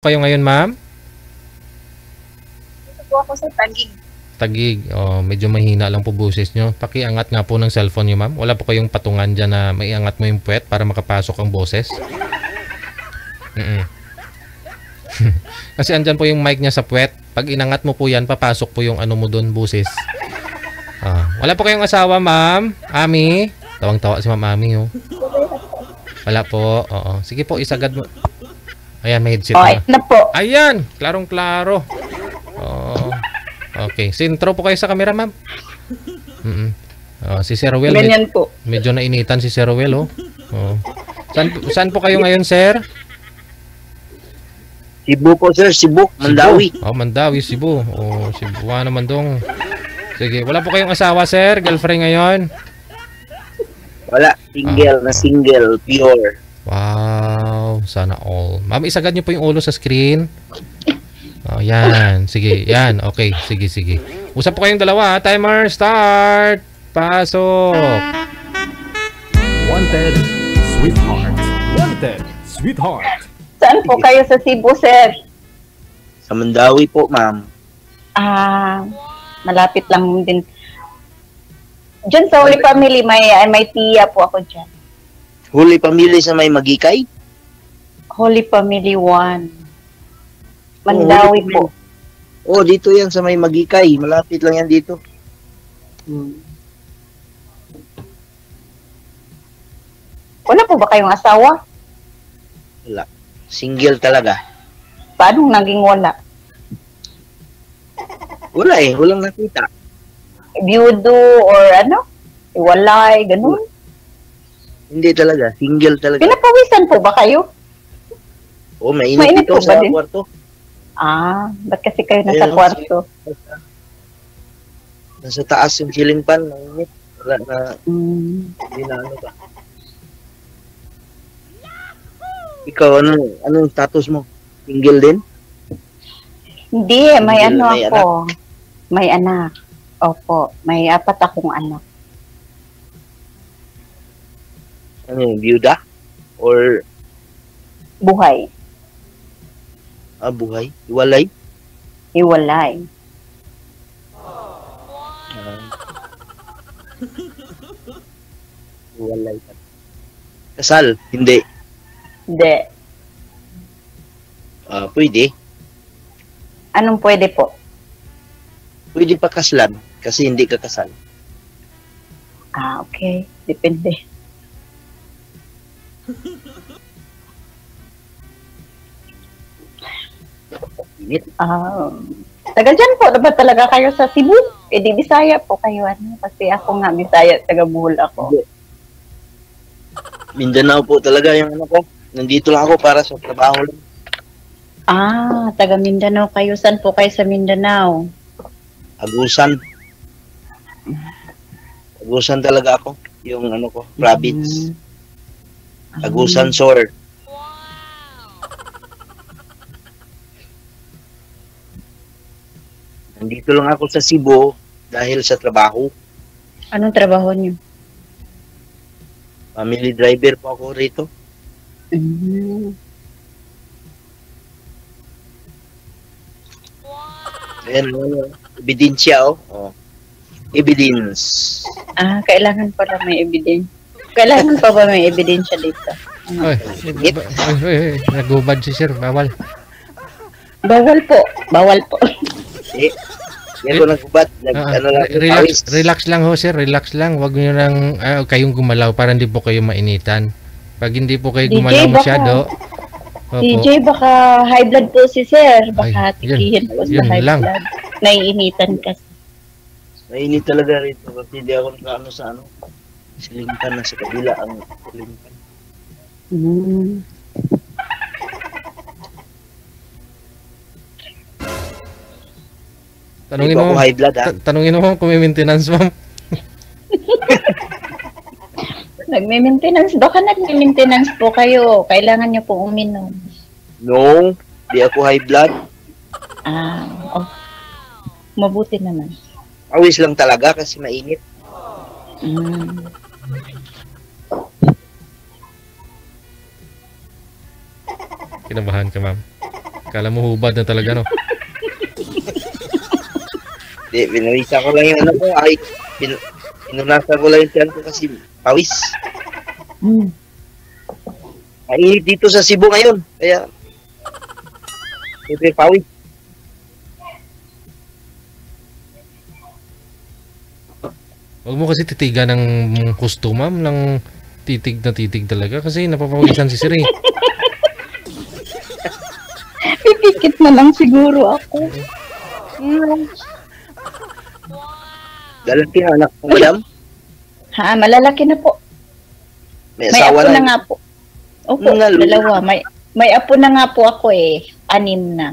kayo ngayon, ma'am? Dito po ako sa Taguig. Taguig. Oh, medyo mahina lang po boses nyo. Pakiangat nga po ng cellphone nyo, ma'am. Wala po kayong patungan dyan na maiangat mo yung puwet para makapasok ang boses. Kasi andyan po yung mic niya sa puwet. Pag inangat mo po yan, papasok po yung ano mo doon, buses. Wala po kayong asawa, ma'am? Ami? Tawang-tawa si ma'am Ami, oh. Wala po. Oo. Sige po, isagad mo. Ayan, may headset na. na po. Ayan, klarong-klaro. Oo. Okay, sintro po kayo sa camera, ma'am. Si Sir Will. Ganyan po. Medyo nainitan si Sir Will, oh. Saan po kayo ngayon, sir? Cebu po, sir. Cebu. Mandawi. Mandawi, Cebu. Cebu naman dong. Sige, wala po kayong asawa, sir? Girlfriend ngayon? Wala. Single na single. Pure. Wow. Sana all. Ma'am, isagad niyo po yung ulo sa screen. Yan. Sige, yan. Okay. Sige. Usap po kayong dalawa. Timer, start. Pasok. Wanted, sweetheart. Wanted, sweetheart. Saan po kayo sa Cebu, sir? Sa Mandawi po, ma'am. Malapit lang din. Diyan sa Holy Family, may tiya po ako dyan. Holy Family sa may Magikay? Holy Family 1. Mandawi po. Dito yan sa may Magikay. Malapit lang yan dito. Wala po ba kayong asawa? Wala. Single talaga. Paano naging wala? Wala walang nakita. Biyudo or ano? Iwalay, ganun? Hindi talaga. Single talaga. Pinapawisan po ba kayo? Mainit po ito sa ba din? kwarto. Ba't kasi kayo nasa kwarto? Nasa taas yung ceiling fan. Mainit. Wala na. Hindi na ano ba. Ikaw, anong status mo? Single din? Hindi, may Single, may ako. May anak. Opo, may 4 akong anak. Byuda? Or Buhay. buhay? Iwalay? Iwalay. Iwalay. Kasal? Hindi. Hindi. Pwede. Anong pwede po? Pwede pa kaslan kasi hindi ka kasal. Okay. Depende. Taga dyan po, ba talaga kayo sa Cebu? Di Bisaya po kayo. Kasi ako nga Bisaya, taga Bohol ako. Mindanao po talaga yung ano ko. Nandito lang ako para sa trabaho lang. Taga Mindanao kayo. Saan po kayo sa Mindanao? Agusan. Agusan talaga ako. Yung ano ko, province. Agusan Sur. Nandito lang ako sa Cebu dahil sa trabaho. Anong trabaho niyo? Family driver po ako rito. Ayan, ebidensya evidence. Kailangan pala may evidence. Kailangan pa ba may ebidensya dito? Nagubad si sir, bawal. Bawal po. Yan ko nagbubat. Relax lang ho sir, relax lang. Huwag nyo nang kayong gumalaw para hindi po kayo mainitan. Pag hindi po kayo gumalaw masyado. DJ, baka high blood po si sir. Baka tikihin po sa high lang. blood. Naiinitan kasi. Mainit talaga rito kasi hindi ako nakaano sa silingkan na sa kabila ang silingkan. Tanungin mo, high blood, tanungin mo kung may maintenance, ma'am. Nagme-maintenance. Baka nagme-maintenance po kayo. Kailangan niyo po uminom. No, di ako high blood. Mabuti naman. Awis lang talaga kasi mainit. Kinabahan ka, ma'am. Kala mo hubad na talaga, no? Di, pinawisa ko lang yung ano ko. Ay, pinunasa ko lang yung tiyan ko kasi pawis. Hmm. Mainit dito sa Cebu ngayon. Kaya, siyempre pawis. Huwag mo kasi titigan ng gusto, ma'am, ng titig na titig talaga kasi napapawisan si Sir eh. Pipikit na lang siguro ako. Galati ang anak ko, madam. Ha, malalaki na po. May May asawa apo na na. nga po. Opo, Nga, Lolo. dalawa. May apo na nga po ako eh. 6 na.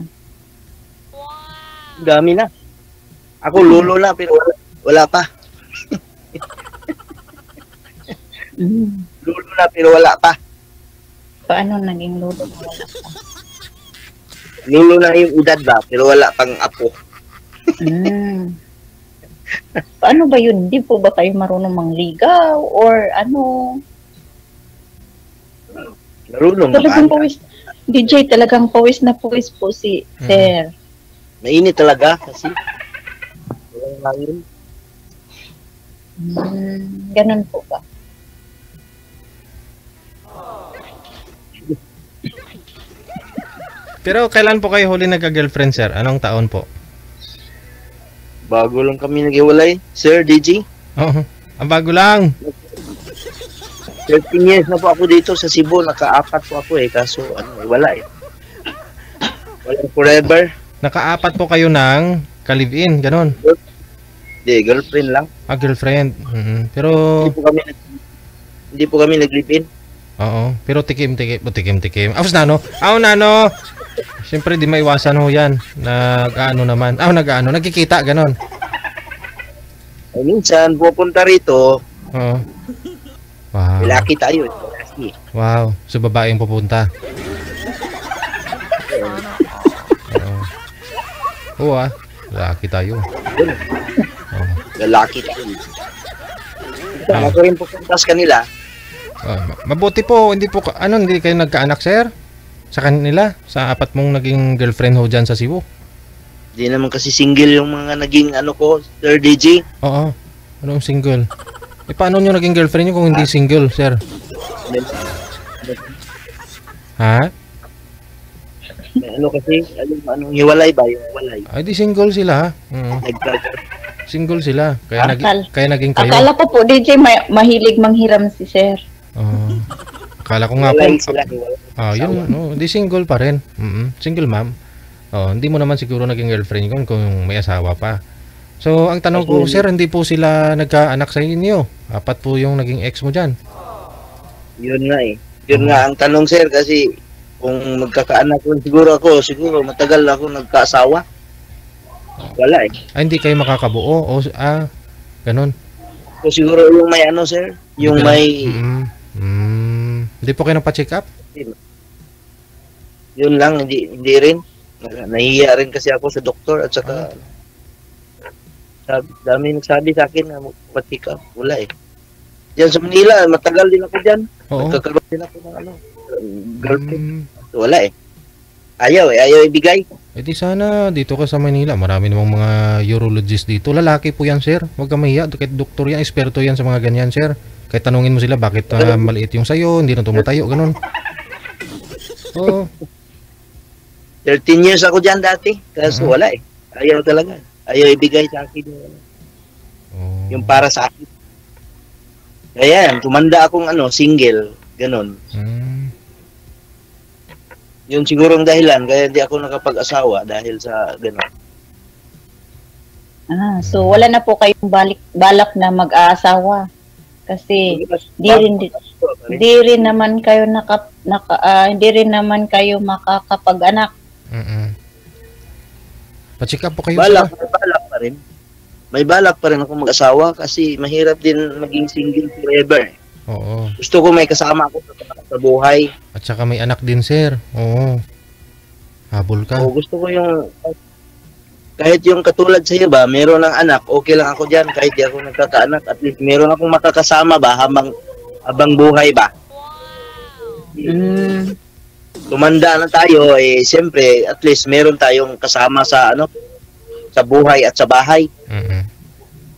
Dami na. Ako lolo na pero wala pa. Lolo na pero wala pa. Paano naging lolo? Lolo na yung edad ba pero wala pang apo. Mm. Paano ba yun? Hindi po ba kayo marunong mangligaw? Or ano? Marunong Talagang ba? pawis. DJ, talagang pawis na pawis po si Sir. Mainit talaga kasi walang hangin. Ganun po ba? Pero kailan po kayo huli nagka-girlfriend, Sir? Anong taon po? Bago lang kami naghiwalay, Sir DJ. Oo. Ang bago lang. 13 years na po ako dito sa Cebu. Naka-4 po ako eh. Kaso ano, wala eh. Walang forever. Naka-4 po kayo ng ka-live-in, ganon. Hindi, girlfriend lang. Ah, girlfriend. Pero, Hindi po kami nag-live-in. oo. Pero tikim-tikim. Awas na, no? Aw na, no? Siyempre, di maiwasan ho yan. Nag-ano naman. Nagkikita, ganon. Ay, minsan, pupunta rito, Oo. Wow. lalaki tayo. Lalaki. Wow. So, babaeng pupunta. Oo. Oo, ah. Laki tayo. Lalaki tayo. Minsan, ako rin pupunta sa kanila. Mabuti po, hindi kayo nagkaanak, Sir? Sa kanila? Sa 4 mong naging girlfriend ho dyan sa Cebu? Hindi naman kasi single yung mga naging ano ko, Sir DJ. Oo. Anong single? Paano nyo naging girlfriend nyo kung hindi single, Sir? Ha? Ano kasi, anong hiwalay ba? Yung hiwalay. Ay, di single sila. Single sila. Kaya naging kayo. Akala ko po, DJ, mahilig manghiram si Sir. Oo. Akala ko nga po. Hiwalay sila, hiwalay. Yun, no, di single pa rin. Single ma'am. Hindi mo naman siguro naging girlfriend yun kung may asawa pa. So, ang tanong ko, Sir, hindi po sila nagkaanak sa inyo. 4 po yung naging ex mo dyan. Yun nga eh. Yun nga ang tanong, Sir, kasi kung magkakaanak ko siguro matagal na ako nagkaasawa. Wala eh. Ay, hindi kayo makakabuo. Ganun. So siguro yung may ano, Sir, yung may Hindi po kayo nagpa-check up? yun lang, hindi rin. Nahihiya rin kasi ako sa doktor at saka dami nagsabi sa akin na magpa-check up. Wala eh. Diyan sa Manila, matagal din ako dyan. Oo. Nagkakaroon din ako ng girlfriend. Wala eh. Ayaw ibigay. Di sana dito ka sa Manila. Marami namang mga urologist dito. Lalaki po yan, Sir. Huwag ka mahiya. Kahit doktor yan, eksperto yan sa mga ganyan, Sir. Kahit tanungin mo sila bakit maliit yung sayo, hindi na tumatayo, ganun. Oo. 13 years ako dyan dati. Kaso wala eh. Ayaw talaga. Ayaw ibigay sa akin yung para sa akin. Kaya yan, tumanda akong single. Ganon. Yun siguro ang dahilan. Kaya hindi ako nakapag-asawa dahil sa ganon. So wala na po kayong balak na mag-aasawa. Kasi hindi rin naman kayo hindi rin naman kayo makakapag-anak. Pa-check up po kayo, May balak pa rin. May balak pa rin ako mag-asawa kasi mahirap din maging single forever. Oo. Gusto ko may kasama ako sa buhay. At saka may anak din, Sir. Oo. Habol ka. O gusto ko yung kahit yung katulad sa iyo ba, meron ng anak, okay lang ako diyan kahit di ako nagkakaanak. At least meron akong makakasama ba habang buhay ba. tumanda na tayo, siyempre, at least meron tayong kasama sa sa buhay at sa bahay.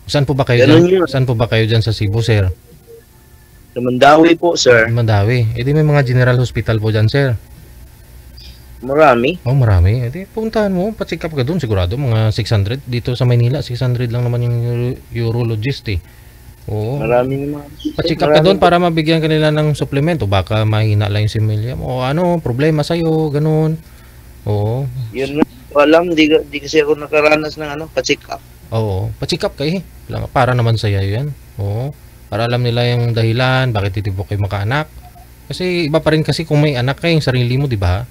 Saan po ba kayo Ganun dyan? yun. Saan po ba kayo dyan sa Cebu, sir? Sa Mandawi po, sir. Mandawi. Eh di may mga general hospital po dyan, sir. Marami. Oh, marami. Eh di puntahan mo, pa-check up ka doon sigurado. Mga 600. Dito sa Maynila, 600 lang naman yung urologist eh. Oo. Marami naman. Pa-check up ka doon para mabigyan kanila ng suplemento. Baka mahina lang yung similya mo. O ano, problema sa'yo, ganun. Oo. Yun na. Walang, di kasi ako nakaranas ng pa-check up. Oo. Pa-check up kayo eh. Para naman sa'yo yan. Oo. Para alam nila yung dahilan, bakit titibok kayo makaanak. Kasi iba pa rin kasi kung may anak kayo, yung sarili mo, di ba?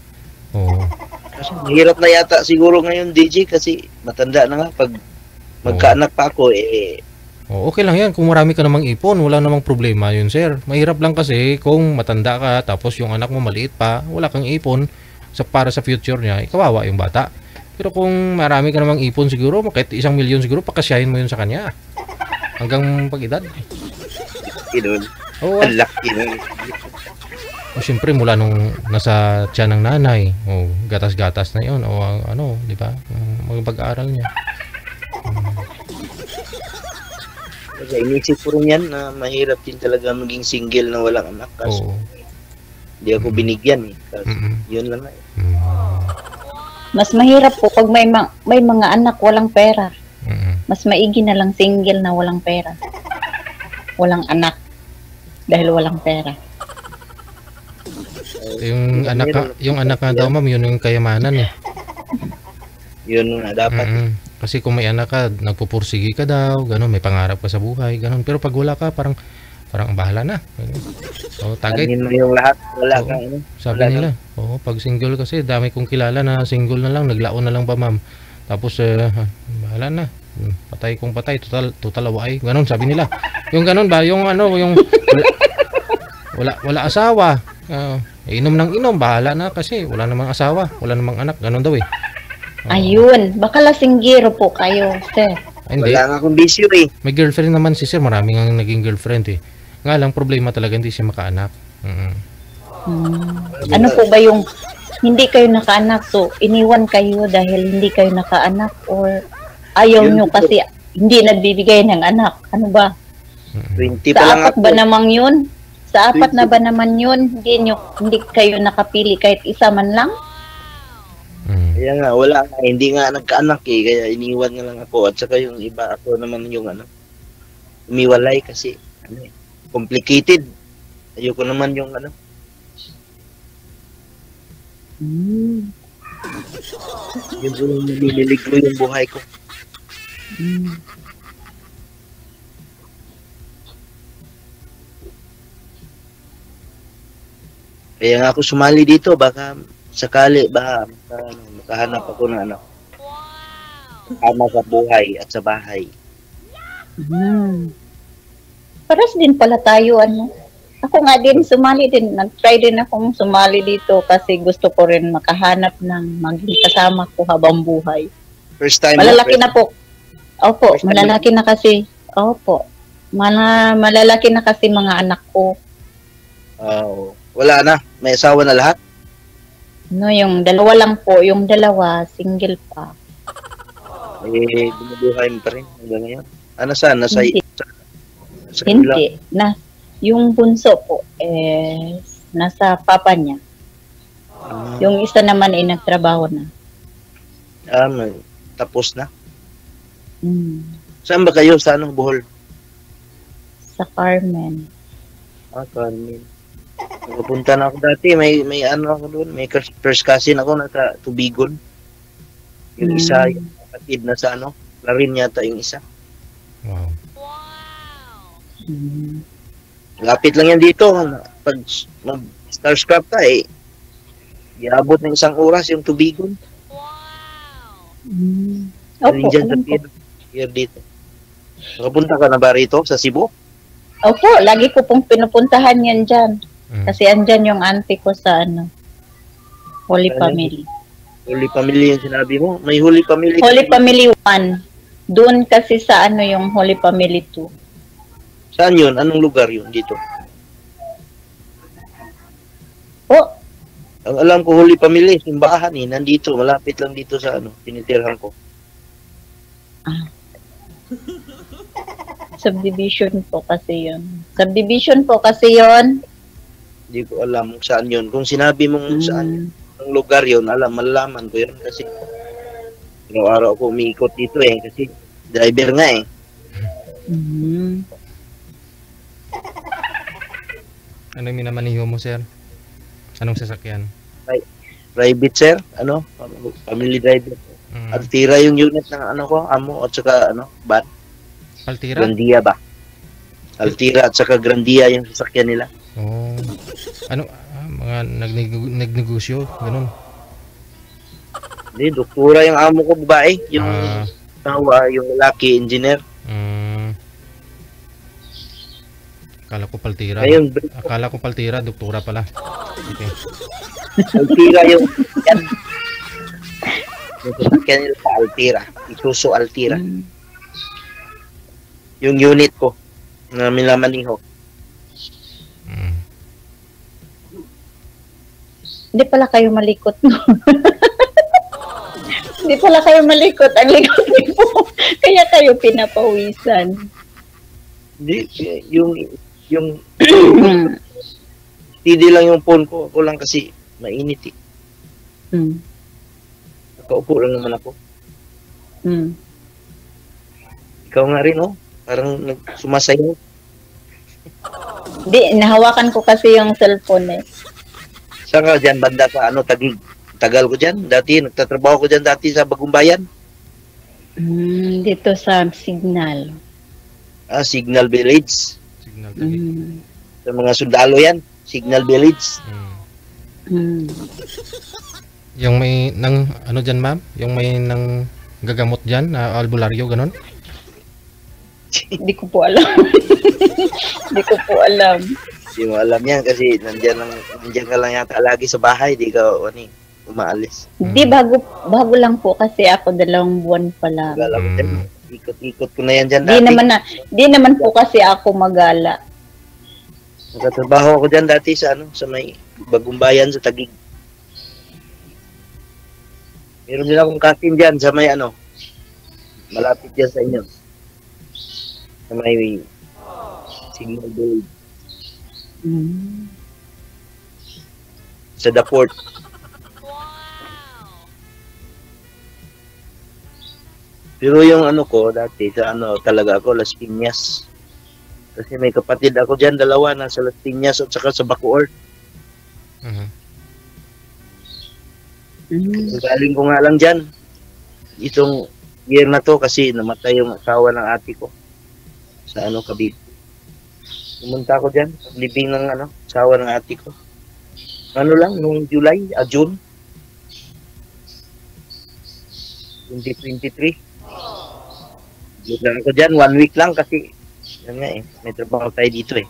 Oo. Kasi mahirap na yata siguro ngayon, DJ, kasi matanda na nga. Pag magkaanak pa ako, Oh, okay lang yan. Kung marami ka namang ipon, wala namang problema yun, sir. Mahirap lang kasi kung matanda ka, tapos yung anak mo maliit pa, wala kang ipon para sa future niya, ikawawa yung bata. Pero kung marami ka namang ipon siguro, kahit 1 milyon siguro, pakasyahin mo yun sa kanya. Hanggang pag-edad. Kinun. Oo. Ang laki nun. O syempre mula nung nasa tiyan ng nanay, o gatas-gatas na yun, o ano, di ba? Magpag-aaral niya. Kasi inisip ko rin yan na mahirap din talaga maging single na walang anak. Kasi Oo. hindi ako binigyan eh. Kasi yun lang eh. Mas mahirap po pag may mga anak walang pera. Mm. Mas maigi na lang single na walang pera. Walang anak. Dahil walang pera. Yung anak nga daw, ma'am, yun yung kayamanan eh. Yun nga dapat. Kasi kung may anak ka, nagpupursigi ka daw, gano'n, may pangarap ka sa buhay, gano'n. Pero pag wala ka, parang bahala na. O, tagay. Ano yung lahat, wala Oo. kang Sabi wala nila, oo, pag single kasi, dami kong kilala na single na lang, naglaon na lang ba, ma'am? Tapos, bahala na. Patay kong patay, total away. Ganon, sabi nila. Yung ganon ba, yung yung wala asawa. Inom ng inom, bahala na kasi wala namang asawa, wala namang anak, ganon daw eh. Ayun, baka lasinggero po kayo, sir. Hindi. Wala nga akong bisyo eh. May girlfriend naman si sir, marami nga naging girlfriend eh. Nga lang, problema talaga, hindi siya makaanak. Ano po ba yung hindi kayo nakaanak, so iniwan kayo dahil hindi kayo nakaanak, or ayaw Yun nyo po. kasi hindi nagbibigay ng anak? Ano ba? 20 Sa pa lang apat ako. ba namang yun? Sa apat na ba naman yun? Hindi kayo nakapili kahit isa man lang? Kaya nga, wala nga. Hindi nga nagkaanak eh. Kaya iniwan nga lang ako. At saka yung iba, ako naman yung umiwalay kasi complicated. Ayoko naman yung yun yung nililig ko yung buhay ko. Kaya nga ako sumali dito, baka sakali ba makahanap ako ng kama sa buhay at sa bahay. Paras din pala tayo, Ako nga din, sumali din. Nag-try din akong sumali dito kasi gusto ko rin makahanap ng maging kasama ko habang buhay. First time. Malalaki na po. Opo, First time malalaki na kasi. Opo. Malalaki na kasi mga anak ko. Wala na. May asawa na lahat. No, yung dalawa lang po. Yung dalawa, single pa. Bumubuhay mo pa rin hanggang ngayon. Saan? Nasa Hindi. sa Hindi. Yung bunso po, nasa papa niya. Yung isa naman ay nagtrabaho na. Tapos na. Saan ba kayo? Sa Bohol? Sa Carmen. Carmen. Nagpunta na ako dati. May ako doon. May first cousin ako nasa Tubigon. Yung isa, yung kapatid na sa Larin yata yung isa. Wow. Lapit lang yan dito. Pag mag-Starscraft ka iabot ng 1 oras yung Tubigon. Opo, Dyan sa alam ko. pier dito. Nakapunta ka na ba rito sa Cebu? Opo, lagi ko pong pinupuntahan yan dyan. Kasi andyan yung auntie ko sa Holy Family. Holy Family yung sinabi mo? May Holy Family? Holy Family 1. Doon kasi sa yung Holy Family 2. Saan yun? Anong lugar yun dito? Ang alam ko, Holy Family, simbahan eh. Nandito, malapit lang dito sa tinitirhan ko. Subdivision po kasi yun. Subdivision po kasi yun. Hindi ko alam kung saan yun. Kung sinabi mong saan ang lugar yun, malalaman ko yun kasi araw-araw ako umiikot dito eh kasi driver nga eh. Ano yung minamaniho mo, sir? Anong sasakyan? Private sir, family driver. Altira yung unit ng amo at saka van. Altira? Grandia ba? Altira at saka Grandia yung sasakyan nila. Oh. Ano? Mga nagnegosyo? Ganun? Hindi, doktora yung amo ko, babae. Yung yung lalaki, engineer. Akala ko paltira. Ayun, Akala ko paltira, doktora pala. Okay. Altira yung sasakyan nila sa Altira. Isuzu Altira. Yung unit ko na minamaniho. Hindi pala kayo malikot, no? Hindi pala kayo malikot. Ang likot niyo po. Kaya kayo pinapawisan. Hindi, yung CD lang yung phone ko. Ako lang kasi mainit eh. Nakaupo lang naman ako. Ikaw nga rin, oh. Parang sumasayaw. Hindi, nahawakan ko kasi yung cellphone eh. Saan ka dyan, banda ka? Tagig? Tagal ko dyan. Dati, nagtatrabaho ko dyan dati sa Bagumbayan. Dito sa Signal. Signal Village. Signal Village. Sa mga sundalo yan. Signal Village. Yung may nang ano dyan, ma'am? Yung may nang gagamot dyan na albularyo, ganun? Hindi ko po alam. Hindi ko po alam. Hindi mo alam yan kasi nandiyan ka lang yata lagi sa bahay. Di ka umaalis. Hindi, bago lang po kasi ako 2 buwan pa lang. Ikot-ikot ko na yan dyan dati. Di naman po kasi ako magala. Nagtatrabaho ako dyan dati sa may Bagumbayan sa Tagig. Meron din akong katin dyan sa may malapit dyan sa inyo. Sa may Signal Village. Sa The Port. Pero yung ko dati sa talaga ako Las Piñas. Kasi may kapatid ako diyan, 2 nasa Las Piñas at saka sa Bacoor. Galing ko nga lang diyan. Itong year na to kasi namatay yung asawa ng ate ko. Sa Cavite. Pumunta ako diyan, paglibing ng asawa ng ate ko. Nung June 2023. Dito lang ako dyan, 1 week lang kasi yan nga may trabaho tayo dito eh.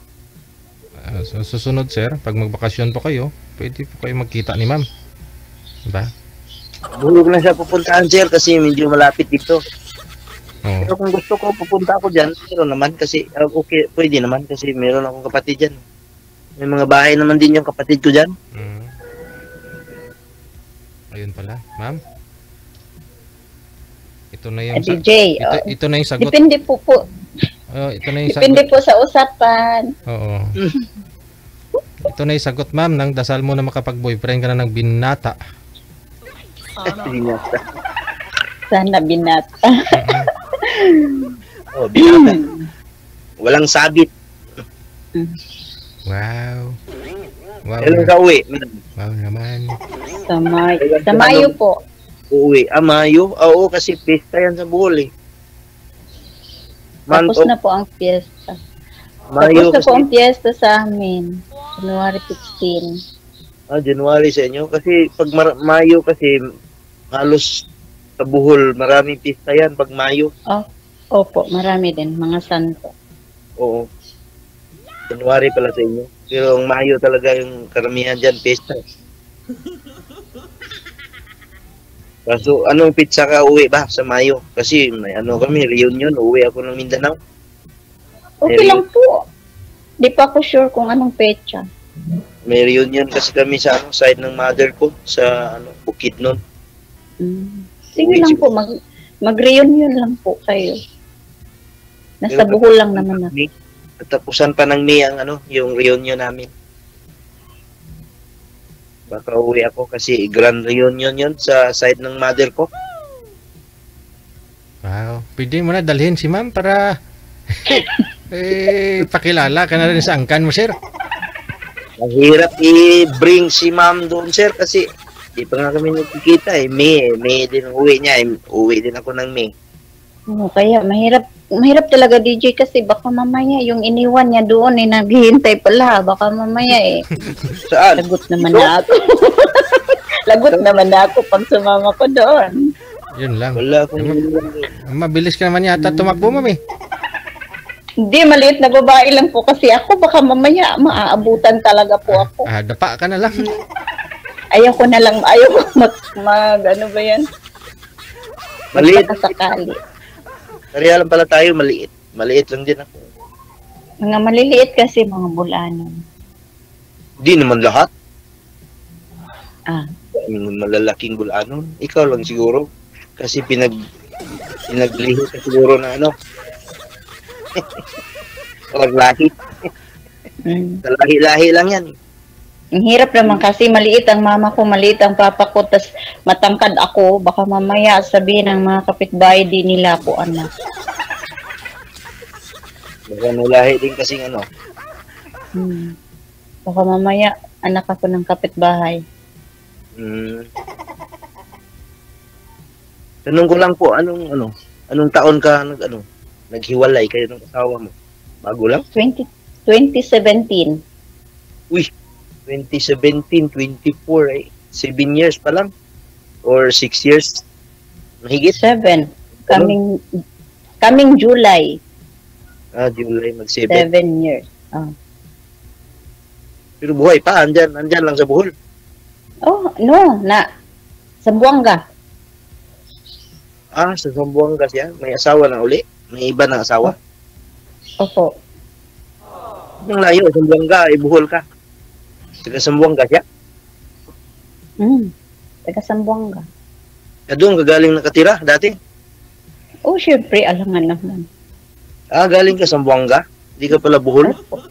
So, susunod, sir, pag magbakasyon po kayo, pwede po kayo magkita ni ma'am. Diba? Bulog na siya pupuntahan, sir, kasi medyo malapit dito. Oh. Pero kung gusto ko, pupunta ako dyan, meron naman kasi, okay, pwede naman kasi meron akong kapatid dyan. May mga bahay naman din yung kapatid ko dyan. Ayun pala, ma'am. Ito na yung DJ, ito na yung sagot. Depende po. Ito na yung Depende sagot. po sa usapan. Oo. Ito na yung sagot, ma'am, nang dasal mo na makapag-boyfriend ka na ng binata. Binata. Sana binata. Binata. Walang sabit. Wow. Kailan ka uwi? Wow naman. Sa Mayo po. Uwi. Mayo? Oo, kasi pista yan sa Bohol eh. Tapos na po ang fiesta. Mayo Tapos na po ang fiesta sa amin. January 16. January sa inyo. Kasi pag Mayo kasi halos sa Bohol, maraming pista yan pag Mayo. Opo, marami din. Mga santo. Oo. January pala sa inyo. Pero ang Mayo talaga yung karamihan dyan, pista. Kaso, anong pizza ka uwi ba sa Mayo? Kasi may kami, reunion, uwi ako ng Mindanao. Okay lang po. Di pa ako sure kung anong petsa. may reunion kasi kami sa ano, side ng mother ko sa ano, Bukidnon. Sige lang po, mag-reunion lang po kayo. Nasa Bohol lang naman ako. Tapusan pa ng May ang ano, yung reunion namin. Baka uwi ako kasi grand reunion yun sa side ng mother ko. Wow. Pwede mo na dalhin si ma'am para pakilala ka na rin sa angkan mo, sir. Mahirap i-bring si ma'am doon, sir, kasi di pa nga kami nagkikita eh. May din ang uwi niya. Uwi din ako ng May. Kaya mahirap talaga DJ kasi baka mamaya yung iniwan niya doon naghihintay pala. Baka mamaya Saan? lagot naman na ako. Lagot naman na ako pag sumama ko doon. Yun lang. Wala akong Mabilis ka naman yata tumakbo, ma'am eh. Hindi, maliit na babae lang po kasi ako. Baka mamaya maaabutan talaga po ako. Dapa ka na lang. Ayaw ko ano ba yan? maliit. Sakali. Kaya lang pala tayo, maliit. Maliit lang din ako. Mga maliliit kasi mga bulanon. Di naman lahat. Ah, Yung malalaking bulanon. Ikaw lang siguro. Kasi pinaglihi ka siguro na ano. Lahi. Sa lahi-lahi lang yan. Ang hirap naman kasi maliit ang mama ko, maliit ang papa ko, tas matangkad ako. Baka mamaya sabihin ng mga kapitbahay di nila ako anak. Baka nulahi din kasing ano. Baka mamaya anak ako ng kapitbahay. Tanong ko lang po, anong taon ka naghiwalay kayo ng asawa mo? Bago lang? 2017. Uy, 2017, 24 eh. 7 years pa lang? Or 6 years? Mahigit? 7. Coming July. July mag-7. 7 years. Pero buhay pa, andyan lang sa Bohol. Oh, no, Sambuanga. Sa Zamboanga siya. May asawa na uli. May iba na asawa. Opo. Ang layo, Zamboanga, Bohol ka. Taga Zamboanga siya. Taga Sambuanga. Doon kagaling nakatira dati. Oh, syempre, alangan naman. Galing ka Zamboanga? Hindi ka pala Bohol? Opo.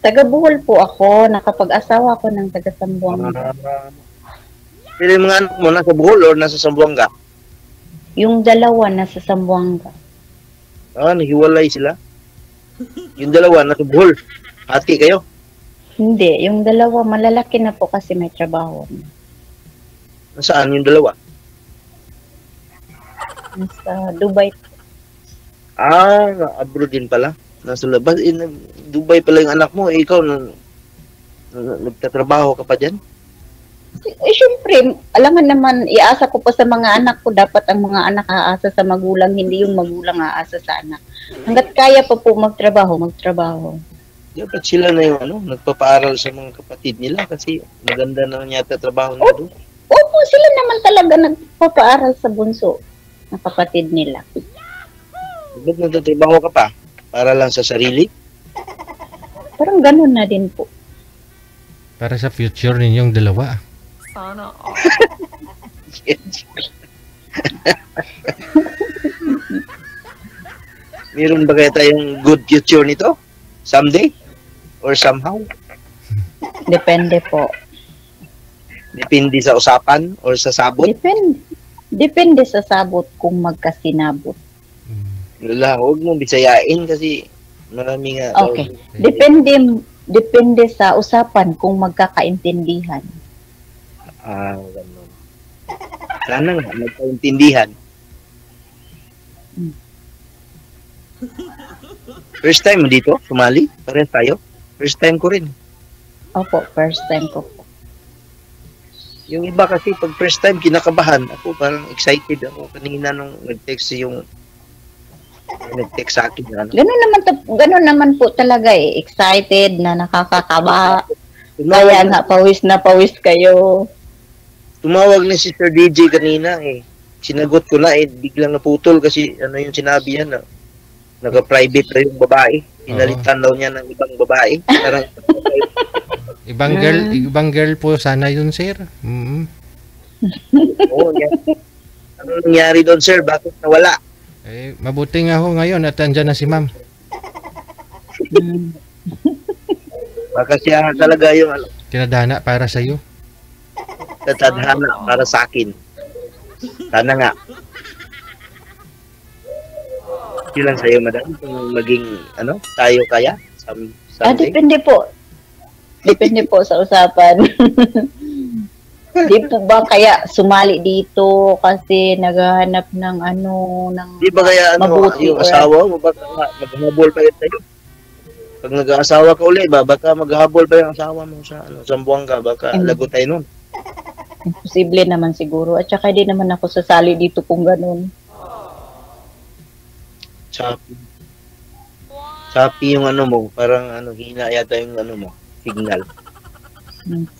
Taga Bohol po ako. Nakapag-asawa ako ng taga Sambuanga. Pero yung mga anak mo nasa Bohol o nasa Zamboanga? Yung dalawa nasa Sambuanga. Nahiwalay sila. Yung dalawa nasa Bohol. Hati kayo? Hindi. Yung dalawa malalaki na po kasi may trabaho. Nasaan yung dalawa? Nasa Dubai. Abroad din pala. Nasa labas. Dubai pala yung anak mo. Ikaw, nagtatrabaho ka pa dyan? Syempre, alangan naman, iasa ko pa sa mga anak ko. Dapat ang mga anak aasa sa magulang, hindi yung magulang aasa sa anak. Hanggat kaya pa po magtrabaho. Dapat sila na yung nagpapaaral sa mga kapatid nila kasi maganda na yata trabaho na doon. Opo, sila naman talaga nagpapaaral sa bunso ng kapatid nila. Ba't nagtatrabaho ka pa? Para lang sa sarili? Parang ganun na din po. Para sa future ninyong dalawa. Sana Meron ba kaya tayong good future nito? Someday? Or somehow? Depende po. Depende sa usapan or sa sabot? Depende sa sabot kung magkasinabot. Wala, huwag mong bisayain kasi marami nga. Okay. Depende sa usapan kung magkakaintindihan. Ganun. Sana nga, magkaintindihan. First time mo dito, sumali? Parehas tayo? First time ko rin. Opo, first time ko po. Yung iba kasi pag first time, kinakabahan. Ako parang excited ako kanina nung nag-text sa akin. Ganun naman po talaga eh. Excited na nakakakaba. Kaya nga, pawis na pawis kayo. Tumawag na si Sir DJ kanina eh. Sinagot ko na biglang naputol kasi yung sinabi niya na naka-private na yung babae. Pinalitan daw niya ng ibang babae. Parang Ibang girl po sana yun, sir. Oo, yan. Ano nangyari doon, sir? Bakit nawala? Eh, mabuti nga ho ngayon at andyan na si ma'am. Baka siya talaga yung Tinadhana para sa iyo. tadhana para sa akin. Sana nga. Okay lang sa'yo, madam, kung maging, tayo kaya? Someday? Depende po. Depende po sa usapan. Di po ba kaya sumali dito kasi naghahanap ng ng Di ba kaya mabuti yung or- asawa mo, baka maghabol pa yun sa'yo? Pag nag-aasawa ka uli ba, baka maghabol pa yung asawa mo sa Buanga, baka lagot tayo nun. Imposible naman siguro. At saka di naman ako sasali dito kung ganun. Choppy yung mo, parang hina yata yung mo, signal.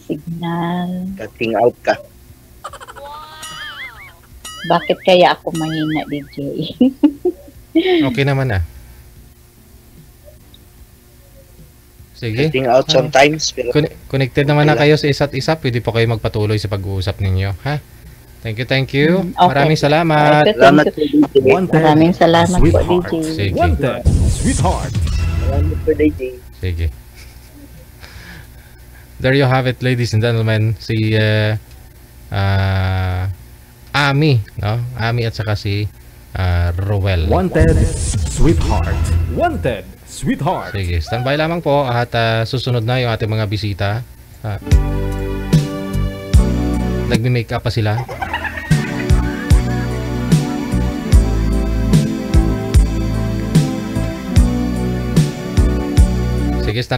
Signal. Cutting out ka. Bakit kaya ako mahina, DJ? Okay naman ah. Sige. Cutting out sometimes, pero Connected naman na kayo sa isa't isa. Pwede po kayo magpatuloy sa pag-uusap ninyo. Ha? Thank you. Okay. Maraming salamat. salamat po, DJ. Wanted, Maraming salamat po, Sweetheart. DJ. Sige. Wanted, Sweetheart. Salamat po, DJ. Sige. There you have it, ladies and gentlemen. Si Ami, no? Ami at saka si Rowel. Wanted, Sweetheart. Wanted, Sweetheart. Sige, standby lamang po at susunod na yung ating mga bisita. Nagme-makeup pa sila. Sige,